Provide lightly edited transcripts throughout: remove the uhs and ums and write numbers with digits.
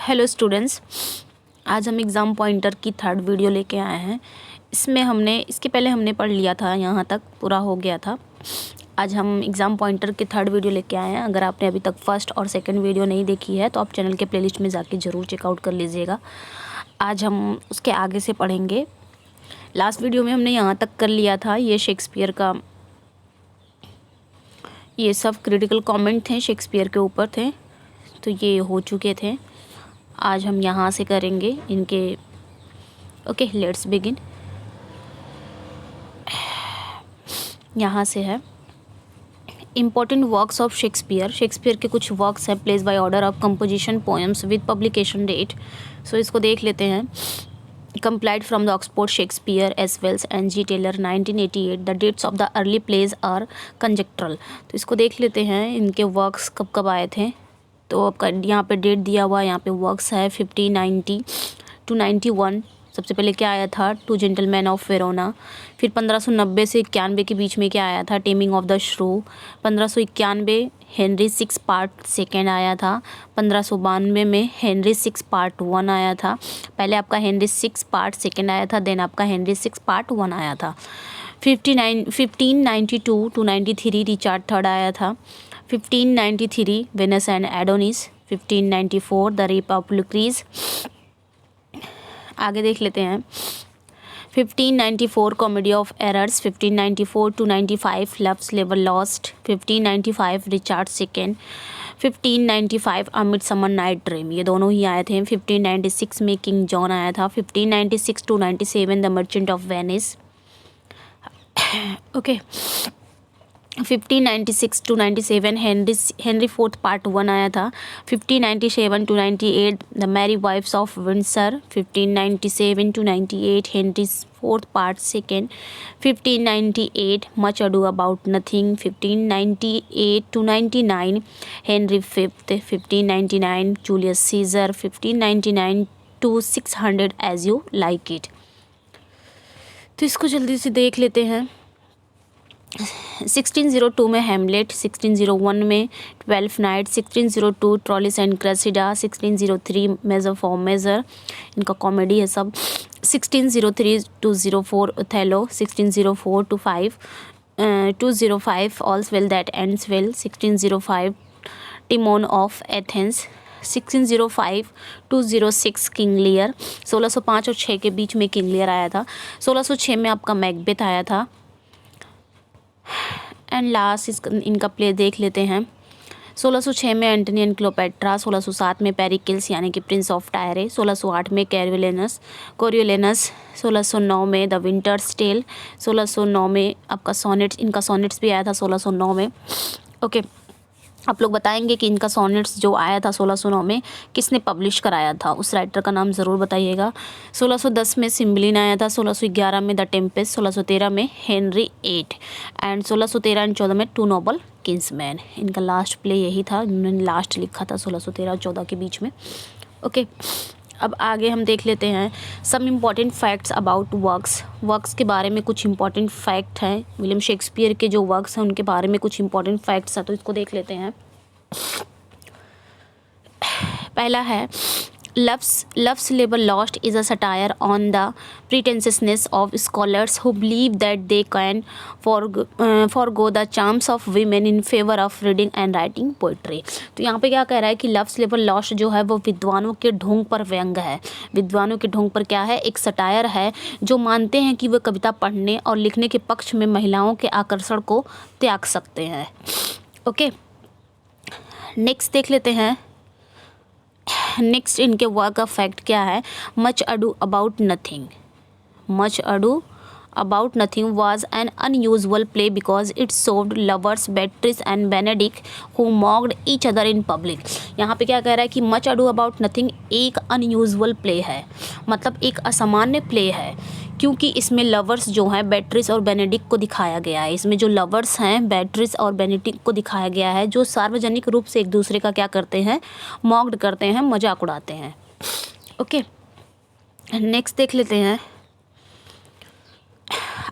Hello students, आज हम exam pointer की थर्ड वीडियो लेके आए हैं। इसमें इसके पहले हमने पढ़ लिया था, यहाँ तक पूरा हो गया था। आज हम एग्ज़ाम पॉइंटर की थर्ड वीडियो लेके आए हैं। अगर आपने अभी तक फर्स्ट और सेकंड वीडियो नहीं देखी है तो आप चैनल के प्लेलिस्ट में जाके ज़रूर चेकआउट कर लीजिएगा। आज हम उसके आगे से पढ़ेंगे। लास्ट वीडियो में हमने यहाँ तक कर लिया था। ये शेक्सपियर का, ये सब क्रिटिकल कॉमेंट थे, शेक्सपियर के ऊपर थे, तो ये हो चुके थे। आज हम यहाँ से करेंगे इनके। Okay, let's begin. यहाँ से है important works of Shakespeare. Shakespeare के कुछ वर्क्स हैं, plays by order of composition, poems with publication date. So इसको देख लेते हैं। Complied from the Oxford Shakespeare as Wells and G. Taylor 1988. The dates of the early plays are conjectural. तो इसको देख लेते हैं, इनके वर्क्स कब कब आए थे। तो आपका यहाँ पे डेट दिया हुआ, यहाँ पे वर्क्स है 1590 to 91। सबसे पहले क्या आया था, टू जेंटलमैन ऑफ वेरोना। फिर 1590 से 91 के बीच में क्या आया था, टेमिंग ऑफ द श्रू। 1591 हेनरी 6 पार्ट सेकेंड आया था। 1592 में हेनरी 6 पार्ट 1 आया था। पहले आपका हेनरी 6 पार्ट सेकेंड आया था, देन आपका हेनरी 6 पार्ट 1 आया था। 1592 to 93 रिचार्ड थर्ड आया था। 1593 Venus and Adonis. 1594 the rape of Lucrece. आगे देख लेते हैं। 1594 comedy of errors. 1594 to 95 love's labour lost. 1595 Richard second. 1595 a midsummer night dream, ये दोनों ही आए थे। 1596 में किंग जॉन आया था। 1596 to 97 the merchant of Venice. Okay, 1596 to 97 Henry 4 part 1 आया था। 1597 to 98 the merry wives of Windsor. 1597 to 98 Henry 4 part second. 1598 much ado about nothing. 1598 to 99 Henry 5। 1599 Julius Caesar. 1599 to 600 as you like it. तो इसको जल्दी से देख लेते हैं। 1602 में हेमलेट। 1601 में 12 night. 1602 Troilus and Cressida. 1603 measure for measure, इनका कॉमेडी है सब। 1603 to 04 Othello. 1604 to 5 205 all's well that ends well. 1605 Timon of Athens. 1605 to 06 king Lear. 1605 और 6 के बीच में किंग लियर आया था। 1606 में आपका मैकबेथ आया था। एंड लास्ट इनका प्ले देख लेते हैं। 1606 में एंटनी एंड क्लोपेट्रा। 1607 में पेरिकल्स यानी कि प्रिंस ऑफ टायरे। 1608 में कोरियोलेनस। 1609 में द विंटर्स टेल। 1609 में आपका सोनेट्स, इनका सोनेट्स भी आया था 1609 में। ओके, आप लोग बताएंगे कि इनका सोनेट्स जो आया था 1609 में किसने पब्लिश कराया था, उस राइटर का नाम ज़रूर बताइएगा। 1610 में सिम्बलिन आया था। 1611 में द टेम्पेस्ट। 1613 में हेनरी 8 एंड 1613 एंड 14 में टू नोबल किंग्समैन। इनका लास्ट प्ले यही था, इन्होंने लास्ट लिखा था 1613 और 14 के बीच में। ओके, अब आगे हम देख लेते हैं some important facts about works के बारे में कुछ इंपॉर्टेंट फैक्ट हैं। विलियम शेक्सपियर के जो वर्क्स हैं उनके बारे में कुछ इंपॉर्टेंट फैक्ट्स हैं, तो इसको देख लेते हैं। पहला है love's labour lost is a satire on the pretentiousness of scholars who believe that they can forgo the charms of women in favour of reading and writing poetry. तो यहाँ पे क्या कह रहा है कि लव्स लेबर लॉस्ट जो है वो विद्वानों के ढोंग पर व्यंग है। विद्वानों के ढोंग पर क्या है, एक सटायर है जो मानते हैं कि वे कविता पढ़ने और लिखने के पक्ष में महिलाओं के आकर्षण को त्याग सकते हैं। ओके, नेक्स्ट देख लेते हैं। नेक्स्ट इनके वर्क का फैक्ट क्या है, much ado about nothing was an unusual play because it showed lovers Beatrice and Benedict who mocked each other in public। यहाँ पे क्या कह रहा है कि मच अडू अबाउट नथिंग एक अनयूजुअल प्ले है, मतलब एक असामान्य प्ले है, क्योंकि इसमें लवर्स जो हैं बेट्रिस और बेनेडिक्ट को दिखाया गया है। इसमें जो लवर्स हैं बेट्रिस और बेनेडिक्ट को दिखाया गया है, जो सार्वजनिक रूप से एक दूसरे का क्या करते हैं, मॉक्ड करते हैं, मजाक उड़ाते हैं। ओके, नेक्स्ट देख लेते हैं।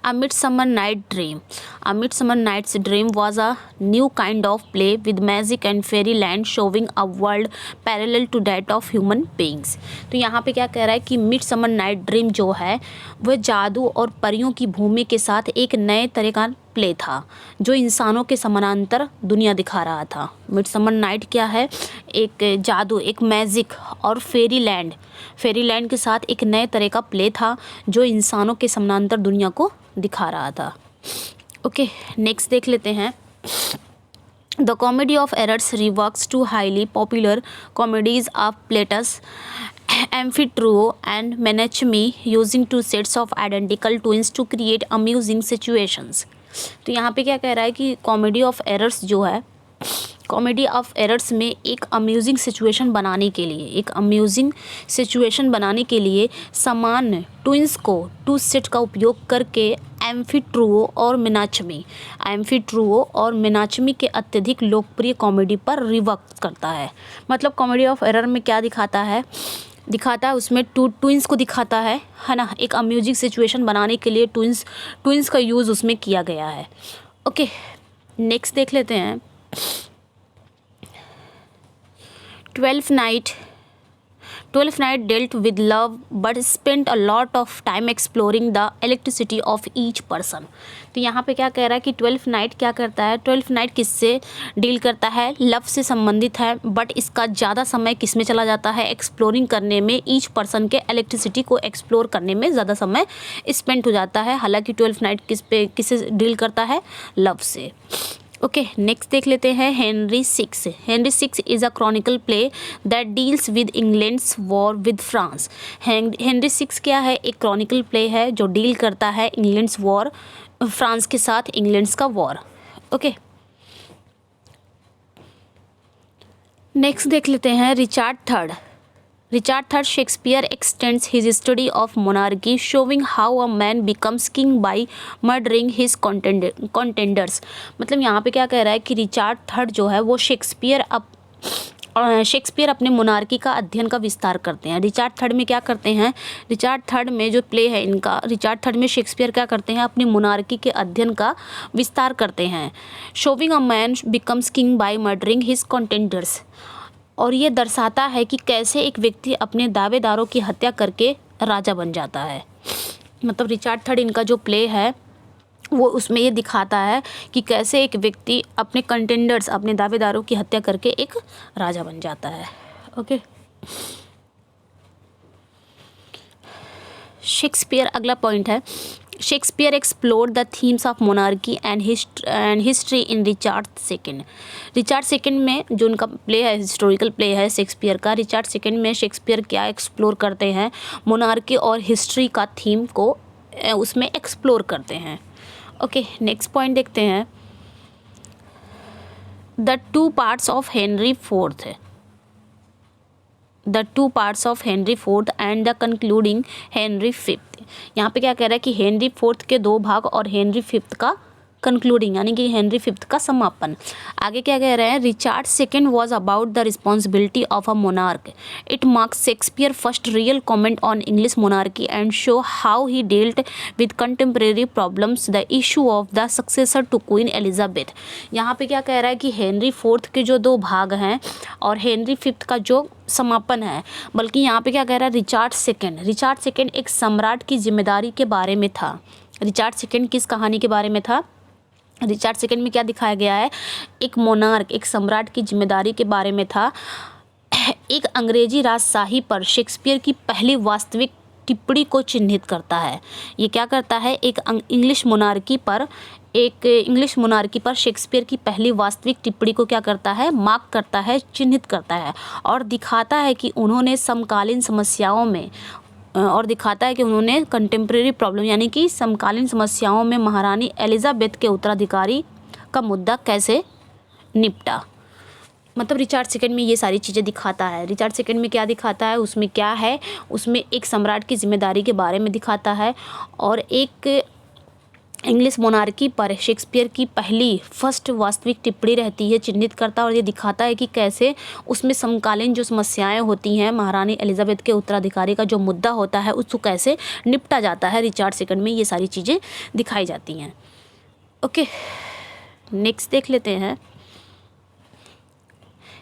A Midsummer Night Dream. A Midsummer Night's Dream was a new kind of play with magic and fairyland showing a world parallel to that of human beings. तो यहाँ पे क्या कह रहा है कि मिडसमर नाइट ड्रीम जो है वह जादू और परियों की भूमि के साथ एक नए तरह का प्ले था जो इंसानों के समानांतर दुनिया दिखा रहा था। मिडसमर नाइट क्या है? एक जादू, एक मैजिक और फेरीलैंड के साथ एक नए तरह का प्ले था जो इंसानों के समानांतर दुनिया को दिखा रहा था। ओके, नेक्स्ट देख लेते हैं। The comedy of errors reworks two highly popular comedies of Plautus Amphitryo and Menachmi using two sets of identical twins to create amusing situations. तो यहाँ पे क्या कह रहा है कि कॉमेडी ऑफ एरर्स जो है, कॉमेडी ऑफ एरर्स में एक अम्यूजिंग सिचुएशन बनाने के लिए समान ट्विंस को टू सेट का उपयोग करके एम्फीट्रूओ और मिनाचमी के अत्यधिक लोकप्रिय कॉमेडी पर रिवर्क करता है। मतलब कॉमेडी ऑफ एरर में क्या दिखाता है उसमें ट्विंस को दिखाता है ना, एक अम्यूजिंग सिचुएशन बनाने के लिए ट्विंस का यूज़ उसमें किया गया है। ओके, नेक्स्ट देख लेते हैं। 12th Night dealt with love but spent a lot of time exploring the electricity of each person. तो यहाँ पे क्या कह रहा है कि 12th Night क्या करता है? 12th Night किससे डील करता है? लव से संबंधित है, बट इसका ज़्यादा समय किस में चला जाता है? एक्सप्लोरिंग करने में, ईच पर्सन के इलेक्ट्रिसिटी को एक्सप्लोर करने में ज़्यादा समय स्पेंड हो जाता है। हालांकि 12th Night किससे डील करता है? लव से। ओके, नेक्स्ट देख लेते हैं। Henry six is a Chronicle play that deals with England's war with France. Henry six क्या है? एक क्रॉनिकल प्ले है जो डील करता है इंग्लैंड्स वॉर, फ्रांस के साथ इंग्लैंड्स का वॉर। ओके, नेक्स्ट देख लेते हैं। Richard III Shakespeare extends his study of monarchy, showing how a man becomes king by murdering his contenders. मतलब यहाँ पे क्या कह रहा है कि रिचर्ड III जो है वो शेक्सपियर अपने मोनार्की का अध्ययन का विस्तार करते हैं। रिचर्ड III में क्या करते हैं? रिचर्ड III में जो प्ले है इनका, रिचर्ड III में शेक्सपियर क्या करते हैं? अपनी मोनार्की के अध्ययन का विस्तार करते हैं। Showing a man becomes king by murdering his contenders, और ये दर्शाता है कि कैसे एक व्यक्ति अपने दावेदारों की हत्या करके राजा बन जाता है। मतलब रिचर्ड III इनका जो प्ले है वो उसमें ये दिखाता है कि कैसे एक व्यक्ति अपने कंटेंडर्स, अपने दावेदारों की हत्या करके एक राजा बन जाता है। ओके, शेक्सपियर, अगला पॉइंट है। Shakespeare explored the themes of monarchy and history in Richard second में जो उनका प्ले है, हिस्टोरिकल प्ले है शेक्सपियर का। रिचर्ड सेकेंड में शेक्सपियर क्या एक्सप्लोर करते हैं? मोनार्की और हिस्ट्री का थीम को उसमें एक्सप्लोर करते हैं। ओके, नेक्स्ट पॉइंट देखते हैं। The two parts of Henry fourth and the concluding Henry fifth. यहाँ पे क्या कह रहा है कि हेनरी फोर्थ के 2 भाग और हेनरी फिफ्थ का कंक्लूडिंग, यानी कि हेनरी फिफ्थ का समापन। आगे क्या कह रहे हैं? Richard second was about the responsibility of a monarch. It marks Shakespeare first real comment on English monarchy and show how he dealt with contemporary problems, the issue of the successor to queen Elizabeth. यहाँ पे क्या कह रहा है कि Henry fourth के जो 2 भाग हैं और हेनरी फिफ्थ का जो समापन है, बल्कि यहाँ पे क्या कह रहा है? रिचर्ड सेकेंड एक सम्राट की जिम्मेदारी के बारे में था। रिचर्ड सेकेंड किस कहानी के बारे में था? रिचर्ड सेकेंड में क्या दिखाया गया है? एक मोनार्क, एक सम्राट की जिम्मेदारी के बारे में था। एक अंग्रेजी राजशाही पर शेक्सपियर की पहली वास्तविक टिप्पणी को चिन्हित करता है। ये क्या करता है? एक इंग्लिश मोनार्की पर शेक्सपियर की पहली वास्तविक टिप्पणी को क्या करता है? मार्क करता है, चिन्हित करता है और दिखाता है कि उन्होंने समकालीन समस्याओं में कंटेम्प्रेरी प्रॉब्लम, यानी कि समकालीन समस्याओं में महारानी एलिजाबेथ के उत्तराधिकारी का मुद्दा कैसे निपटा। मतलब रिचर्ड सेकेंड में ये सारी चीज़ें दिखाता है। रिचर्ड सेकेंड में क्या दिखाता है? उसमें क्या है? उसमें एक सम्राट की जिम्मेदारी के बारे में दिखाता है और एक इंग्लिश मोनार्की पर शेक्सपियर की पहली फर्स्ट वास्तविक टिप्पणी रहती है, चिन्हित करता और ये दिखाता है कि कैसे उसमें समकालीन जो समस्याएं होती हैं, महारानी एलिजाबेथ के उत्तराधिकारी का जो मुद्दा होता है उसको कैसे निपटा जाता है रिचर्ड सेकंड में, ये सारी चीज़ें दिखाई जाती हैं। ओके, नेक्स्ट देख लेते हैं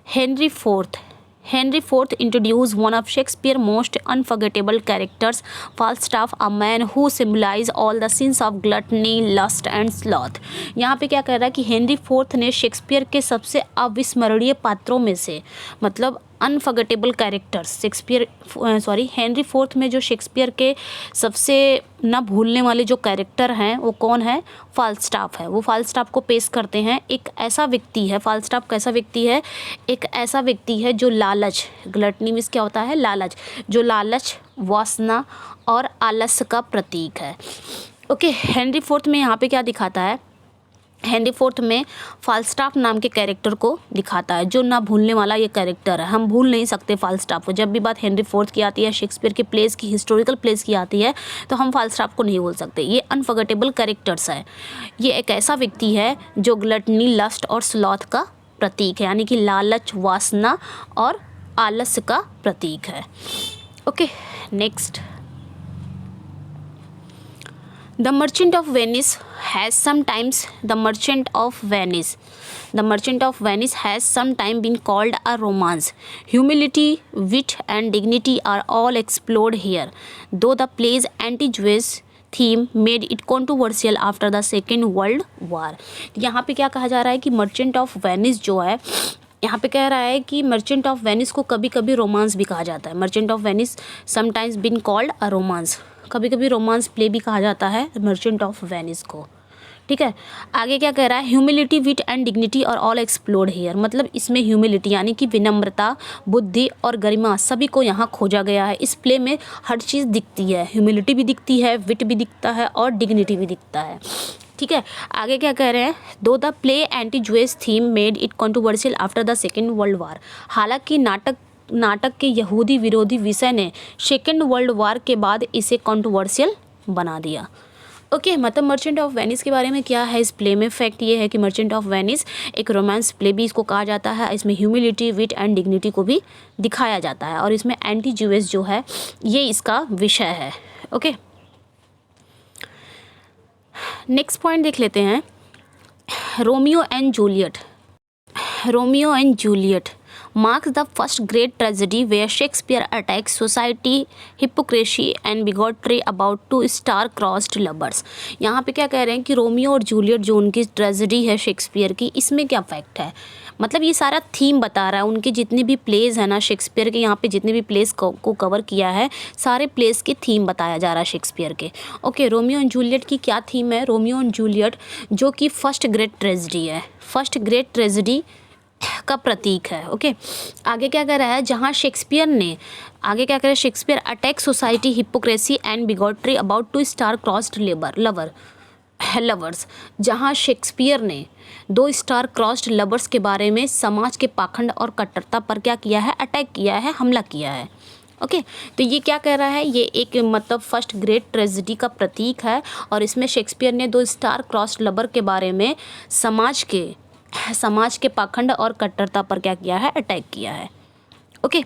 Henry fourth. Henry IV introduced one of Shakespeare's most unforgettable characters, Falstaff, a man who symbolized all the sins of gluttony, lust and sloth। यहाँ पे क्या कह रहा है कि हेनरी फोर्थ ने शेक्सपियर के सबसे अविस्मरणीय पात्रों में से, मतलब अनफॉरगेटेबल कैरेक्टर्स, हेनरी फोर्थ में जो शेक्सपियर के सबसे ना भूलने वाले जो कैरेक्टर हैं वो कौन है? फाल्स्टाफ है। वो फाल्स्टाफ को पेश करते हैं। एक ऐसा व्यक्ति है, फाल्स्टाफ कैसा व्यक्ति है? एक ऐसा व्यक्ति है जो लालच, ग्लटनी मीन्स क्या होता है? लालच, जो लालच, वासना और आलस्य का प्रतीक है। ओके, हेनरी फोर्थ में यहाँ पे क्या दिखाता है? हेनरी फोर्थ में फाल्स्टाफ नाम के कैरेक्टर को दिखाता है, जो ना भूलने वाला ये कैरेक्टर है। हम भूल नहीं सकते फाल्स्टाफ को। जब भी बात हेनरी फोर्थ की आती है, शेक्सपियर के प्लेस की, हिस्टोरिकल प्लेस की आती है, तो हम फाल्स्टाफ को नहीं भूल सकते। ये अनफॉरगेटेबल कैरेक्टर्स है। ये एक ऐसा व्यक्ति है जो ग्लटनी, लस्ट और स्लॉथ का प्रतीक है, यानी कि लालच, वासना और आलस्य का प्रतीक है। Okay, next, The Merchant of Venice has sometimes been called a romance. Humility, wit and dignity are all explored here, though the play's anti-Jewish theme made it controversial after the Second World War। यहाँ पे क्या कहा जा रहा है कि merchant of Venice जो है, यहाँ पे कह रहा है कि मर्चेंट ऑफ वेनिस को कभी कभी रोमांस भी कहा जाता है। Merchant of Venice sometimes been called a romance, कभी कभी रोमांस प्ले भी कहा जाता है मर्चेंट ऑफ वेनिस को। ठीक है, आगे क्या कह रहा है? ह्यूमिलिटी, विट एंड डिग्निटी और ऑल एक्सप्लोर्ड हेयर, मतलब इसमें ह्यूमिलिटी यानी कि विनम्रता, बुद्धि और गरिमा सभी को यहाँ खोजा गया है। इस प्ले में हर चीज़ दिखती है, ह्यूमिलिटी भी दिखती है, विट भी दिखता है और डिग्निटी भी दिखता है। ठीक है, आगे क्या कह रहे हैं? दो the play anti Jewish theme made it controversial after the second world war. हालांकि नाटक के यहूदी विरोधी विषय ने सेकेंड वर्ल्ड वार के बाद इसे कंट्रोवर्शियल बना दिया। ओके, मतलब मर्चेंट ऑफ वेनिस के बारे में क्या है इस प्ले में? फैक्ट ये है कि मर्चेंट ऑफ वेनिस एक रोमांस प्ले भी इसको कहा जाता है। इसमें ह्यूमिलिटी, विट एंड डिग्निटी को भी दिखाया जाता है और इसमें एंटी ज्यूइश जो है ये इसका विषय है। ओके, नेक्स्ट पॉइंट देख लेते हैं, Romeo and Juliet marks the first great tragedy where Shakespeare attacks society, hypocrisy and bigotry about two star-crossed lovers। यहाँ पे क्या कह रहे हैं कि रोमियो और जूलियट जो उनकी ट्रेजेडी है शेक्सपियर की, इसमें क्या फैक्ट है? मतलब ये सारा थीम बता रहा है। उनके जितने भी प्लेस है ना शेक्सपियर के, यहाँ पे जितने भी प्लेस को कवर किया है, सारे प्लेस की थीम बताया जा रहा है शेक्सपियर के। ओके, रोमियो एंड जूलियट की क्या थीम है? रोमियो एंड जूलियट जो कि फर्स्ट ग्रेट ट्रेजेडी है, फर्स्ट ग्रेट ट्रेजेडी का प्रतीक है। ओके, आगे क्या कर रहा है? जहाँ शेक्सपियर ने आगे क्या करे? Shakespeare attack society, hypocrisy and bigotry about two star crossed lovers. जहाँ शेक्सपियर ने दो स्टार क्रॉस्ड लवर्स के बारे में समाज के पाखंड और कट्टरता पर क्या किया है? अटैक किया है, हमला किया है। ओके, तो ये क्या कह रहा है? ये एक मतलब फर्स्ट ग्रेट ट्रेजेडी का प्रतीक है और इसमें शेक्सपियर ने दो स्टार क्रॉस्ड लवर के बारे में समाज के पाखंड और कट्टरता पर क्या किया है? अटैक किया है। ओके,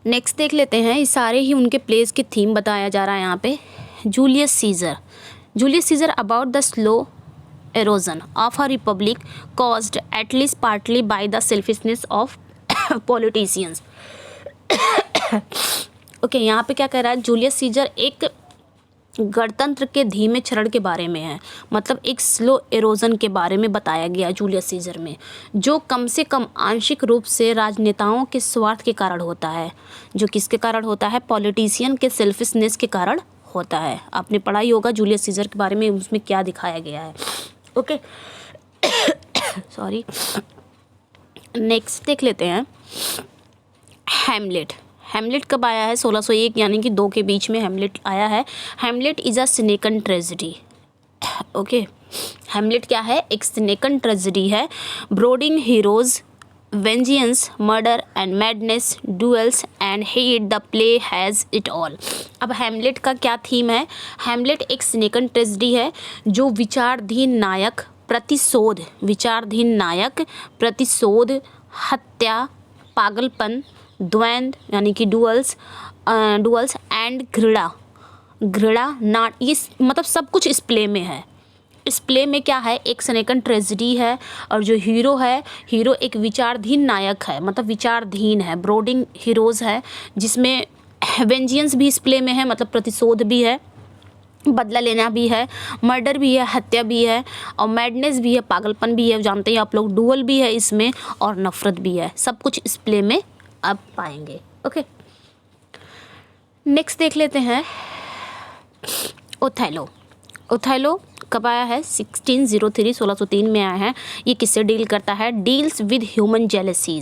नेक्स्ट देख लेते हैं। इस सारे ही उनके प्लेस की थीम बताया जा रहा है यहाँ पे। Julius Caesar about the slow erosion of a republic caused at least partly by the selfishness of politicians। Okay, यहाँ पे क्या कह रहा है? जूलियस सीजर एक गणतंत्र के धीमे क्षरण के बारे में है, मतलब एक स्लो एरोजन के बारे में बताया गया जूलियस सीजर में, जो कम से कम आंशिक रूप से राजनेताओं के स्वार्थ के कारण होता है। जो किसके कारण होता है? पॉलिटिशियन के सेल्फिशनेस के कारण होता है। आपने पढ़ा ही होगा जूलियस सीजर के बारे में, उसमें क्या दिखाया गया है। ओके, सॉरी, नेक्स्ट देख लेते हैं हेमलेट कब आया है? 1601 यानी कि 2 के बीच में हेमलेट आया है। Hamlet is a Senecan tragedy. Okay, Hamlet क्या है? एक सिनेकन ट्रेजेडी है। Brooding heroes, vengeance, murder and madness, duels and hate the play has it all। अब हैमलेट का क्या थीम है? हैमलेट एक सिनेकन ट्रेजेडी है जो विचाराधीन नायक, प्रतिशोध, हत्या, पागलपन, द्वंद्व यानी कि डुअल्स एंड घृणा नाट, ये मतलब सब कुछ इस प्ले में है। इस प्ले में क्या है, एक सनेकन ट्रेजेडी है और जो हीरो एक विचाराधीन नायक है, मतलब विचाराधीन है, ब्रोडिंग हीरोज़ है, जिसमें वेंजियंस भी इस प्ले में है, मतलब प्रतिशोध भी है, बदला लेना भी है, मर्डर भी है, हत्या भी है और मैडनेस भी है, पागलपन भी है, जानते हैं आप लोग, डुअल भी है इसमें और नफरत भी है। सब कुछ इस प्ले में आप पाएंगे। ओके, नेक्स्ट देख लेते हैं ओथेलो कब आया है? 1603 में आया है। ये किससे डील करता है? Deals with human jealousy,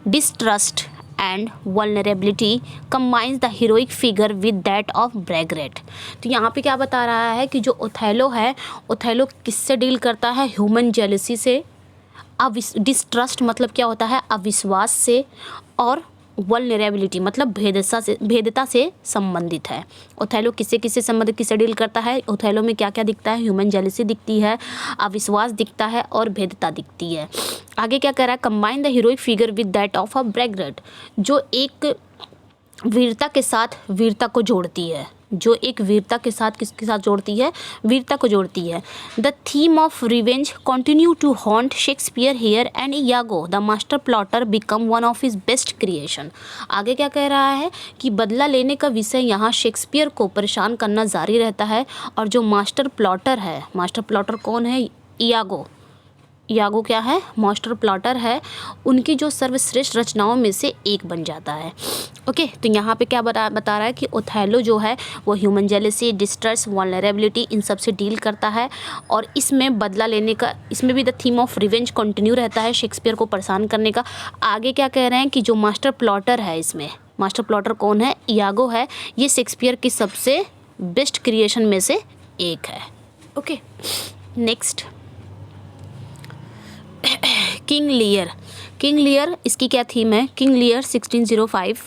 distrust and vulnerability, combines the heroic figure with that of braggart. तो यहाँ पे क्या बता रहा है कि जो ओथेलो है, ओथेलो किससे डील करता है? ह्यूमन जेलेसी से, डिस्ट्रस्ट मतलब क्या होता है? अविश्वास से, और वल्नरेबिलिटी मतलब भेद्यता से संबंधित है। ओथेलो किससे संबंधित, किससे डील करता है? ओथेलो में क्या क्या दिखता है? ह्यूमन जेलेसी दिखती है, अविश्वास दिखता है और भेद्यता दिखती है। आगे क्या कह रहा है? Combine the heroic figure with that of a braggart, जो एक वीरता के साथ वीरता को जोड़ती है, किसके साथ जोड़ती है? वीरता को जोड़ती है। The theme of revenge continue to haunt Shakespeare here and Iago the master plotter become one of his best creation. आगे क्या कह रहा है कि बदला लेने का विषय यहाँ शेक्सपियर को परेशान करना जारी रहता है और जो मास्टर प्लॉटर कौन है? यागो क्या है? मास्टर प्लॉटर है, उनकी जो सर्वश्रेष्ठ रचनाओं में से एक बन जाता है। ओके, तो यहाँ पे क्या बता रहा है कि ओथेलो जो है वो ह्यूमन जेलेसी, डिस्ट्रेस, वल्नरेबिलिटी, इन सब से डील करता है और इसमें बदला लेने का, इसमें भी the theme of revenge continue रहता है, शेक्सपियर को परेशान करने का। आगे क्या कह रहे हैं कि जो मास्टर प्लॉटर है, इसमें मास्टर प्लॉटर कौन है? यागो है, ये शेक्सपियर की सबसे बेस्ट क्रिएशन में से एक है। ओके, नेक्स्ट किंग लियर, इसकी क्या थीम है? King Lear 1605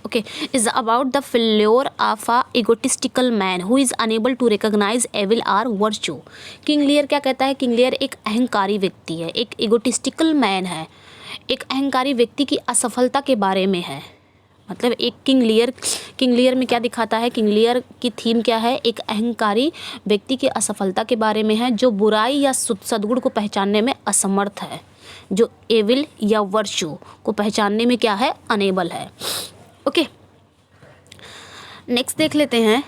okay is about the failure of a egotistical man who is unable to recognise evil or virtue. King Lear क्या कहता है? किंग लियर एक अहंकारी व्यक्ति है, एक egotistical मैन है, एक अहंकारी व्यक्ति की असफलता के बारे में है। मतलब एक किंग लियर में क्या दिखाता है? किंग लियर की थीम क्या है? एक अहंकारी व्यक्ति की असफलता के बारे में है, जो बुराई या सद्गुण को पहचानने में असमर्थ है, जो एविल या वर्च्यू को पहचानने में क्या है? अनेबल है। ओके, नेक्स्ट देख लेते हैं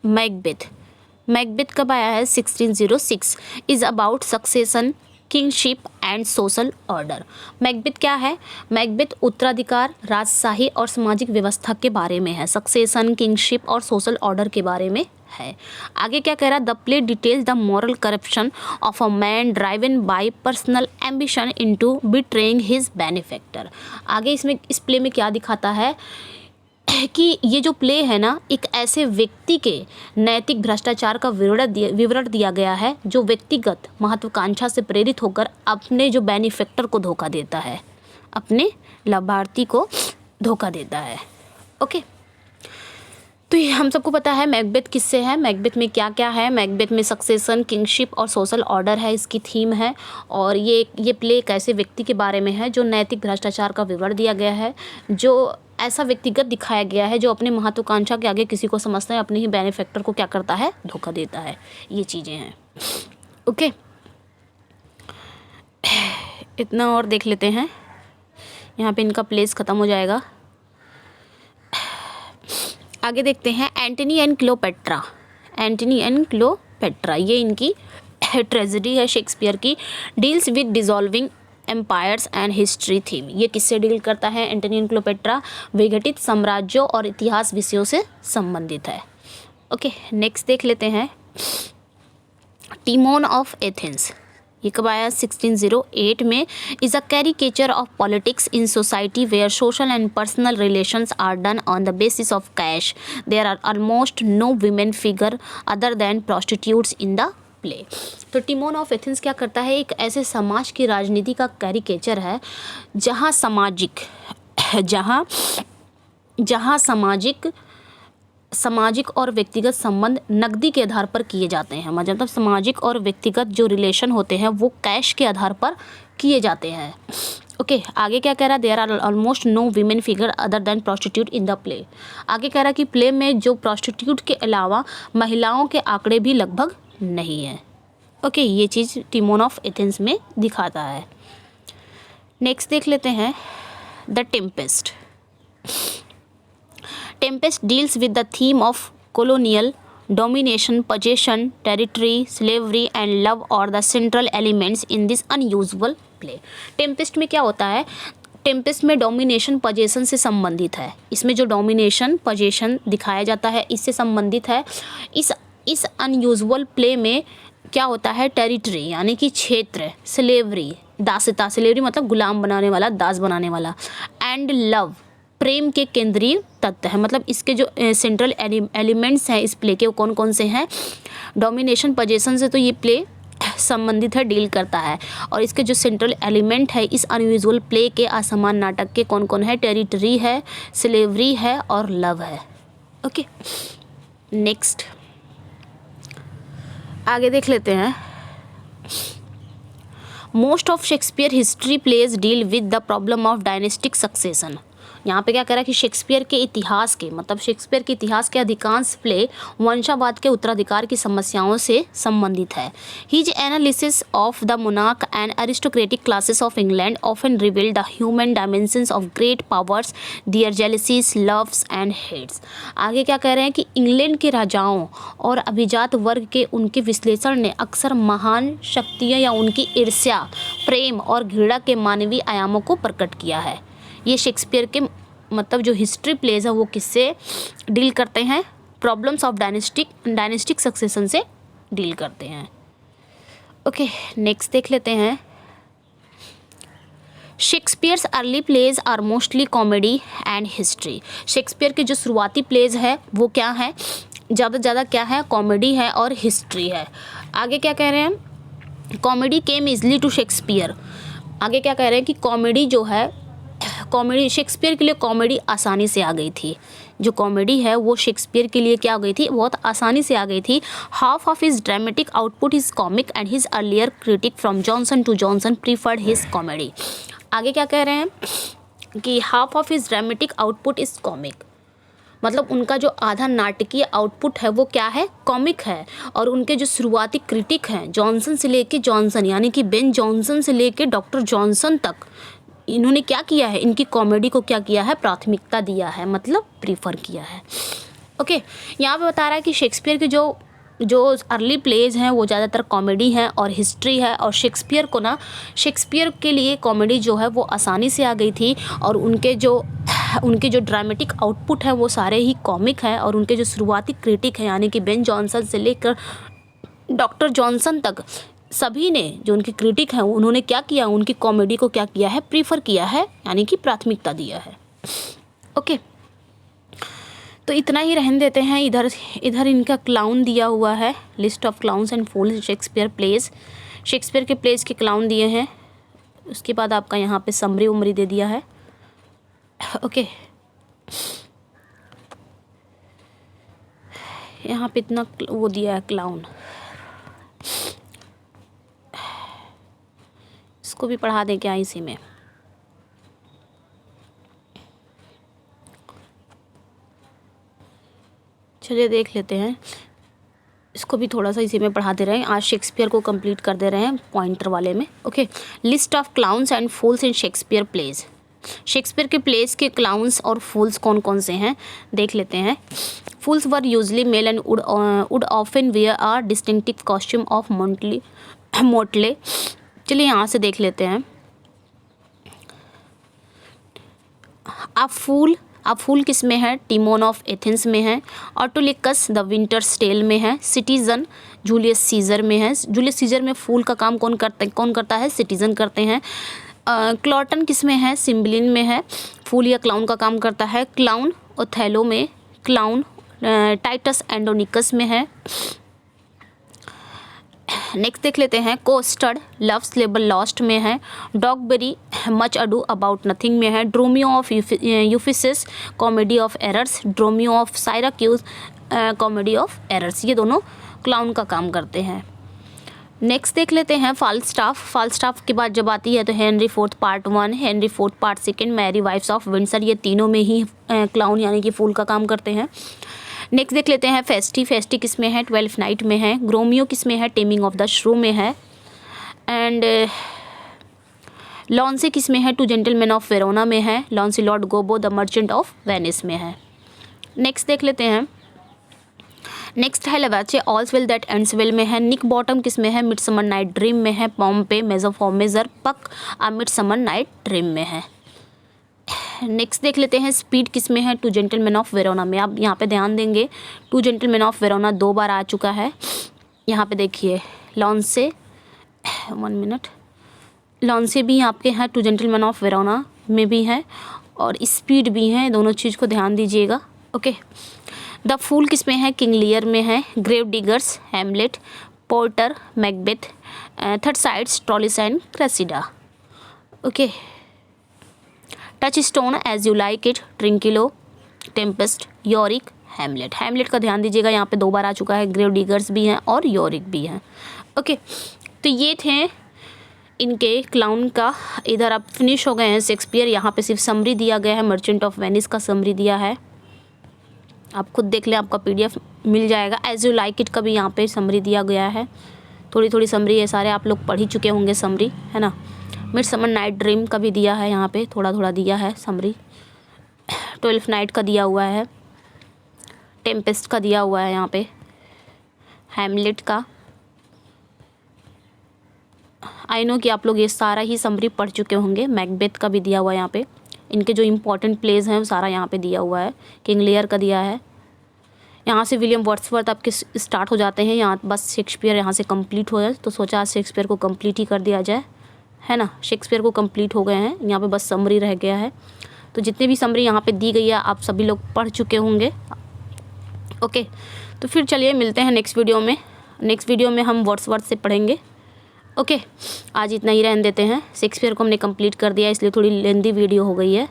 मैकबेथ कब आया है? 1606 is about succession, kingship and social order. Macbeth क्या है? मैकबेथ उत्तराधिकार, राजशाही और सामाजिक व्यवस्था के बारे में है, सक्सेशन, किंगशिप और सोशल ऑर्डर के बारे में है। आगे क्या कह रहा है? The play details the moral corruption of a man driven by personal ambition into betraying his benefactor. आगे इस प्ले में क्या दिखाता है कि ये जो प्ले है ना, एक ऐसे व्यक्ति के नैतिक भ्रष्टाचार का विवरण दिया गया है जो व्यक्तिगत महत्वाकांक्षा से प्रेरित होकर अपने जो बेनिफैक्टर को धोखा देता है, अपने लाभार्थी को धोखा देता है। ओके, तो ये हम सबको पता है मैकबेथ किससे है, मैकबेथ में क्या क्या है। मैकबेथ में सक्सेशन, किंगशिप और सोशल ऑर्डर है, इसकी थीम है। और ये प्ले एक ऐसे व्यक्ति के बारे में है जो नैतिक भ्रष्टाचार का विवरण दिया गया है, जो ऐसा व्यक्तिगत दिखाया गया है जो अपने महत्वाकांक्षा के आगे किसी को समझता है, अपने ही बेनिफैक्टर को क्या करता है? धोखा देता है। ये चीज़ें हैं। ओके, इतना और देख लेते हैं, यहाँ पे इनका प्लेस ख़त्म हो जाएगा। आगे देखते हैं एंटनी एंड क्लोपेट्रा। ये इनकी ट्रेजेडी है शेक्सपियर की, deals with dissolving empires and history theme. ये किससे डील करता है? एंटनी एंड क्लोपेट्रा विघटित साम्राज्यों और इतिहास विषयों से संबंधित है। ओके, नेक्स्ट देख लेते हैं टीमोन ऑफ एथेंस। ये कब आया? 1608 में। Is a caricature of politics in society where social and personal relations are done on the basis of cash. There are almost no women figure other than prostitutes in the play. तो Timon of Athens क्या करता है? एक ऐसे समाज की राजनीति का कैरिकेचर है जहाँ सामाजिक जहाँ जहाँ सामाजिक और व्यक्तिगत संबंध नकदी के आधार पर किए जाते हैं। मतलब सामाजिक और व्यक्तिगत जो रिलेशन होते हैं वो कैश के आधार पर किए जाते हैं। ओके, आगे क्या कह रहा है, there are almost no women figure other than prostitute in the play. आगे कह रहा है कि प्ले में जो प्रोस्टिट्यूट के अलावा महिलाओं के आंकड़े भी लगभग नहीं हैं। ओके, ये चीज़ टिमोन ऑफ एथेंस में दिखाता है। नेक्स्ट देख लेते हैं the Tempest. Tempest deals with the theme of colonial domination, possession, territory, slavery and love are the central elements in this unusual play. Tempest में क्या होता है, टेम्पेस्ट में डोमिनेशन पोजेशन से संबंधित है। इसमें जो डोमिनेशन पोजेशन दिखाया जाता है इससे संबंधित है। इस अनयूजुअल प्ले में क्या होता है, टेरिटरी यानी कि क्षेत्र, स्लेवरी दासता, स्लेवरी मतलब गुलाम बनाने वाला, दास बनाने वाला, एंड लव प्रेम के केंद्रीय तत्व है। मतलब इसके जो सेंट्रल एलिमेंट्स हैं इस प्ले के वो कौन कौन से हैं। डोमिनेशन पोजेशन से तो ये प्ले संबंधित है, डील करता है। और इसके जो सेंट्रल एलिमेंट है इस अनयूजुअल प्ले के असमान नाटक के कौन कौन है, टेरिटरी है, स्लेवरी है और लव है। ओके, नेक्स्ट आगे देख लेते हैं। Most of Shakespeare history plays deal with the problem of dynastic succession. यहाँ पे क्या कह रहा है कि शेक्सपियर के इतिहास के मतलब शेक्सपियर के इतिहास के अधिकांश प्ले वंशावाद के उत्तराधिकार की समस्याओं से संबंधित है। His analysis of the monarch and aristocratic classes of England often reveal the human dimensions of great powers, their jealousies, loves and hates. आगे क्या कह रहे हैं कि इंग्लैंड के राजाओं और अभिजात वर्ग के उनके विश्लेषण ने अक्सर महान शक्तियाँ या उनकी ईर्ष्या, प्रेम और घृणा के मानवीय आयामों को प्रकट किया है। ये शेक्सपियर के मतलब जो हिस्ट्री प्लेज है वो किससे डील करते हैं, प्रॉब्लम्स ऑफ डायनेस्टिक सक्सेशन से डील करते हैं। ओके, नेक्स्ट देख लेते हैं। Shakespeare's early plays are mostly comedy and history. Shakespeare के जो शुरुआती प्लेज है वो क्या है, ज़्यादा से ज़्यादा क्या है, कॉमेडी है और हिस्ट्री है। आगे क्या कह रहे हैं, comedy came easily to Shakespeare. आगे क्या कह रहे हैं कि कॉमेडी जो है, कॉमेडी शेक्सपियर के लिए कॉमेडी आसानी से आ गई थी। जो कॉमेडी है वो शेक्सपियर के लिए क्या हो गई थी, बहुत आसानी से आ गई थी। Half of his dramatic output is comic and his earlier critic from Johnson to Johnson preferred his comedy. आगे क्या कह रहे हैं कि half of his dramatic output is comic, मतलब उनका जो आधा नाटकीय आउटपुट है वो क्या है, कॉमिक है। और उनके जो शुरुआती क्रिटिक हैं जॉनसन से लेके जॉनसन यानी कि बेन जॉनसन से लेके डॉक्टर जॉनसन तक इन्होंने क्या किया है, इनकी कॉमेडी को क्या किया है, प्राथमिकता दिया है, मतलब प्रीफर किया है। ओके, यहाँ पे बता रहा है कि शेक्सपियर के जो अर्ली प्लेज हैं वो ज़्यादातर कॉमेडी हैं और हिस्ट्री है। और शेक्सपियर के लिए कॉमेडी जो है वो आसानी से आ गई थी और उनके जो ड्रामेटिक आउटपुट है वो सारे ही कॉमिक है। और उनके जो शुरुआती क्रिटिक हैं यानी कि बेन जॉनसन से लेकर डॉक्टर जॉनसन तक सभी ने जो उनकी क्रिटिक हैं उन्होंने क्या किया, उनकी कॉमेडी को क्या किया है, प्रीफर किया है यानी कि प्राथमिकता दिया है। ओके, तो इतना ही रहने देते हैं। इधर इनका क्लाउन दिया हुआ है, list of clowns and fools Shakespeare plays. Shakespeare के प्लेज के क्लाउन दिए हैं, उसके बाद आपका यहाँ पे समरी उमरी दे दिया है। ओके, यहाँ पे इतना वो दिया है क्लाउन, इसको भी पढ़ा दें क्या इसी में। चलिए देख लेते हैं, इसको भी थोड़ा सा इसी में पढ़ा दे रहे हैं। आज शेक्सपियर को कंप्लीट कर दे रहे हैं पॉइंटर वाले में। Okay, list of clowns and fools in Shakespeare plays. Shakespeare के प्लेस के क्लाउन्स और फूल्स कौन कौन से हैं देख लेते हैं। Fools were usually male and would often wear a distinctive costume of motley. चलिए यहाँ से देख लेते हैं। अब फूल किस में है, टिमोन ऑफ एथेंस में है। ऑटोलिकस द विंटर्स टेल में है। सिटीजन जूलियस सीजर में है। जूलियस सीजर में फूल का काम कौन करता है, सिटीजन करते हैं। क्लॉटन किस में है, सिम्बलिन में है। फूल या क्लाउन का काम करता है। क्लाउन ओथेलो में, क्लाउन टाइटस एंडोनिकस में है। नेक्स्ट देख लेते हैं कोस्टर्ड लव्स लेबल लॉस्ट में है, Dogberry much ado about nothing में है, Dromio of Ephesus comedy of errors, Dromio of Syracuse comedy of errors. ये दोनों क्लाउन का काम करते हैं। नेक्स्ट देख लेते हैं फाल्स्टाफ के बाद जब आती है तो Henry fourth part 1, Henry fourth part 2, Merry wives of Windsor, ये तीनों में ही क्लाउन यानी कि फूल का काम करते हैं। नेक्स्ट देख लेते हैं फेस्टी किस में है, 12th नाइट में है, ग्रोमियो किस में है, टेमिंग ऑफ द श्रू में है, एंड लॉन्से किस में है, टू जेंटलमैन ऑफ वेरोना में है, लॉन्सिलॉट गोबो द मर्चेंट ऑफ वेनिस में है। नेक्स्ट देख लेते हैं, नेक्स्ट है लेवाचे ऑल्स वेल दैट एंड्स वेल में है, निक बॉटम किस में है, मिडसमर नाइट ड्रीम में है, पॉम्पे मेजोफॉर्मेजर पक आ मिडसमर नाइट ड्रीम में है। नेक्स्ट देख लेते हैं स्पीड किस में है, टू जेंटलमैन ऑफ वेरोना में। आप यहाँ पे ध्यान देंगे टू जेंटलमैन ऑफ वेरोना 2 बार आ चुका है। यहाँ पे देखिए लॉन्से 1 मिनट, लॉन्से भी आपके हैं टू जेंटलमैन ऑफ वेरोना में भी है और स्पीड भी है, दोनों चीज़ को ध्यान दीजिएगा। ओके, द फूल किस में है, किंग लियर में है, grave diggers Hamlet, porter Macbeth, Thersites Troilus and Cressida. Okay, Touchstone as you like it, Trinculo, Tempest, Yorick, Hamlet. Hamlet का ध्यान दीजिएगा, यहाँ पे 2 बार आ चुका है, ग्रेव डिगर्स भी हैं और योरिक भी हैं। ओके, तो ये थे इनके क्लाउन का। इधर आप फिनिश हो गए हैं शेक्सपियर। यहाँ पे सिर्फ समरी दिया गया है, मर्चेंट ऑफ वेनिस का समरी दिया है, आप खुद देख लें, आपका PDF मिल जाएगा। एज यू लाइक इट का भी यहाँ पे समरी दिया गया है, थोड़ी थोड़ी समरी है, सारे आप लोग पढ़ ही चुके होंगे समरी, है ना। मिडसमर नाइट ड्रीम का भी दिया है, यहाँ पे थोड़ा थोड़ा दिया है समरी। 12th नाइट का दिया हुआ है, टेम्पेस्ट का दिया हुआ है यहाँ पे, हैमलेट का। आई नो कि आप लोग ये सारा ही समरी पढ़ चुके होंगे। मैकबेथ का भी दिया हुआ है यहाँ पे, इनके जो इम्पोर्टेंट प्लेस हैं वो सारा यहाँ पे दिया हुआ है। किंग लियर का दिया है, यहाँ से विलियम वर्ड्सवर्थ आपके स्टार्ट हो जाते हैं, यहाँ बस शेक्सपियर यहाँ से कंप्लीट हो जाए, तो सोचा आज शेक्सपियर को कंप्लीट ही कर दिया जाए, है ना। शेक्सपियर को कंप्लीट हो गए हैं, यहाँ पे बस समरी रह गया है। तो जितने भी समरी यहाँ पे दी गई है आप सभी लोग पढ़ चुके होंगे। ओके, तो फिर चलिए मिलते हैं नेक्स्ट वीडियो में। नेक्स्ट वीडियो में हम वर्ड्सवर्थ से पढ़ेंगे। ओके, आज इतना ही रहने देते हैं। शेक्सपियर को हमने कंप्लीट कर दिया, इसलिए थोड़ी लेंदी वीडियो हो गई है।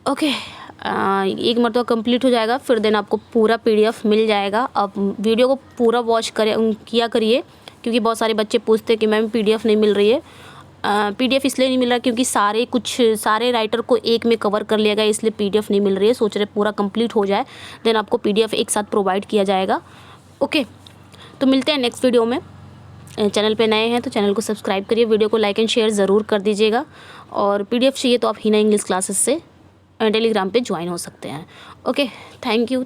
ओके, एक मरतबा कंप्लीट हो जाएगा फिर देन आपको पूरा PDF मिल जाएगा। आप वीडियो को पूरा वॉच किया करिए, क्योंकि बहुत सारे बच्चे पूछते हैं कि मैम PDF नहीं मिल रही है। PDF इसलिए नहीं मिल रहा क्योंकि सारे राइटर को एक में कवर कर लिया गया, इसलिए PDF नहीं मिल रही है। सोच रहे पूरा कंप्लीट हो जाए देन आपको PDF एक साथ प्रोवाइड किया जाएगा। ओके, तो मिलते हैं नेक्स्ट वीडियो में। चैनल पे नए हैं तो चैनल को सब्सक्राइब करिए, वीडियो को लाइक एंड शेयर ज़रूर कर दीजिएगा, और PDF चाहिए तो आप हीना इंग्लिश क्लासेस से टेलीग्राम पे ज्वाइन हो सकते हैं। Okay, thank you.